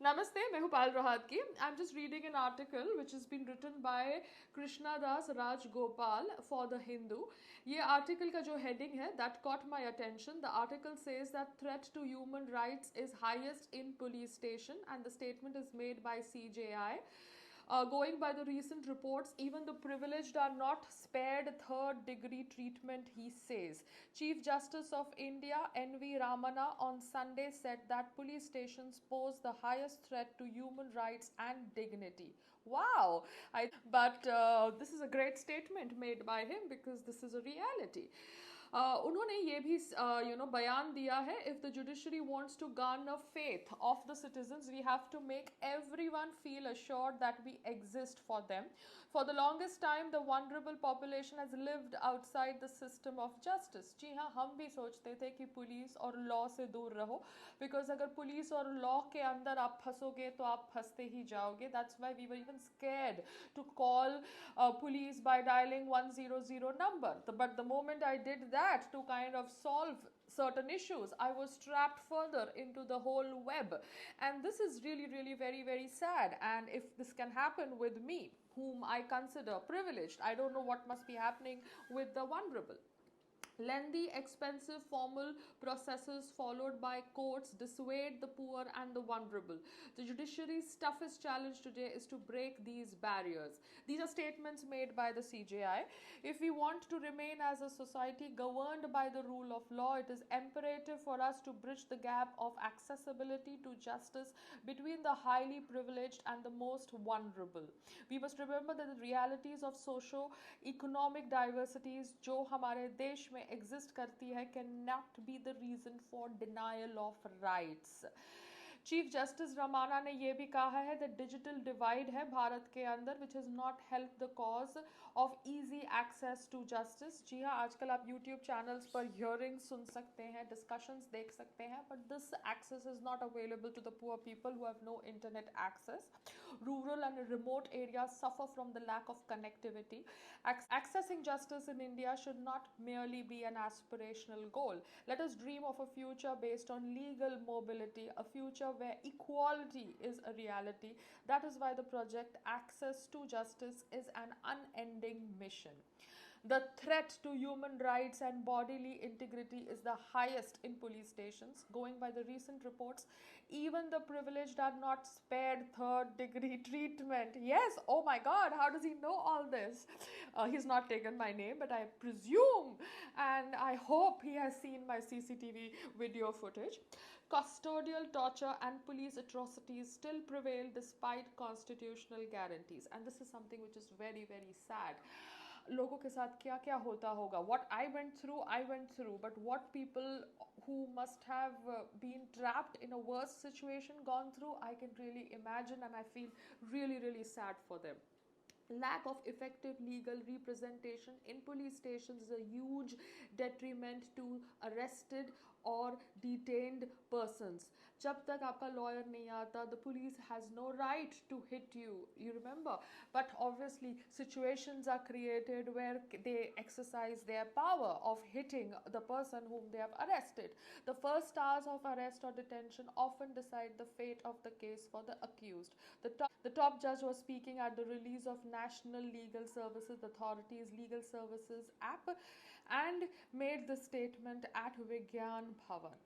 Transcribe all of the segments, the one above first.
Namaste, मैं हूँ पायल रोहत की. I'm just reading an article which has been written by Krishna Das Raj Gopal for the Hindu. ये article का जो heading है that caught my attention. The article says that threat to human rights is highest in police station, and the statement is made by CJI. Going by the recent reports, even the privileged are not spared third degree treatment, he says. Chief Justice of India, N.V. Ramana, on Sunday said that police stations pose the highest threat to human rights and dignity. Wow! But this is a great statement made by him because this is a reality. उन्होंने ये भी बयान दिया है, if the judiciary wants to garner faith of the citizens, we have to make everyone feel assured that we exist for them. For the longest time, the vulnerable population has lived outside the system of justice. जी हाँ, हम भी सोचते थे कि police और law से दूर रहो, because अगर पुलिस और लॉ के अंदर आप फंसोगे तो आप फंसते ही जाओगे. That's why we were even scared to call police by dialing 100 number. But the moment I did that to kind of solve certain issues, I was trapped further into the whole web. And this is really, really very, very sad. And if this can happen with me, whom I consider privileged, I don't know what must be happening with the vulnerable. Lengthy, expensive formal processes followed by courts dissuade the poor and the vulnerable. The judiciary's toughest challenge today is to break these barriers. These are statements made by the CJI. If we want to remain as a society governed by the rule of law, it is imperative for us to bridge the gap of accessibility to justice between the highly privileged and the most vulnerable. We must remember that the realities of socio-economic diversities जो हमारे देश में exist करती है cannot be the reason for denial of rights. Chief justice Ramana ने यह भी कहा है that digital divide है भारत के अंदर which has not helped the cause of easy access to justice. जी हाँ, आजकल आप YouTube channels पर hearings सुन सकते हैं, discussions देख सकते हैं, but this access is not available to the poor people who have no internet access. Rural and remote areas suffer from the lack of connectivity. Accessing justice in India should not merely be an aspirational goal. Let us dream of a future based on legal mobility, a future where equality is a reality. That is why the project Access to Justice is an unending mission. The threat to human rights and bodily integrity is the highest in police stations. Going by the recent reports, even the privileged are not spared third degree treatment. Yes, oh my God, how does he know all this? He's not taken my name, but I presume and I hope he has seen my CCTV video footage. Custodial torture and police atrocities still prevail despite constitutional guarantees, and this is something which is very, very sad. लोगों के साथ क्या क्या होता होगा. What I went through, but what people who must have been trapped in a worse situation gone through, I can really imagine, and I feel really, really sad for them. Lack of effective legal representation in police stations is a huge detriment to arrested or detained persons. जब तक आपका lawyer नहीं आता, the police has no right to hit you. You remember? But obviously, situations are created where they exercise their power of hitting the person whom they have arrested. The first hours of arrest or detention often decide the fate of the case for the accused. The top judge was speaking at the release of National Legal Services Authority's Legal Services app and made the statement at Vigyan Bhavan.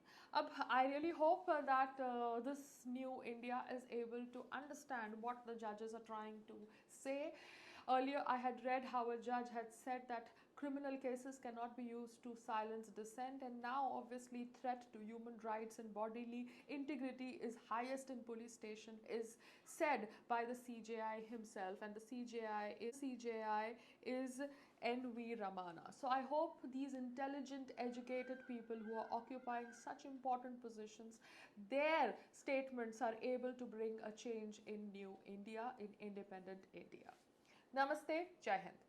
I really hope that this new India is able to understand what the judges are trying to say. Earlier, I had read how a judge had said that criminal cases cannot be used to silence dissent, and now obviously threat to human rights and bodily integrity is highest in police station is said by the CJI himself, and the CJI is N.V. Ramana. So I hope these intelligent, educated people who are occupying such important positions, their statements are able to bring a change in new India, in independent India. Namaste, Jai Hind.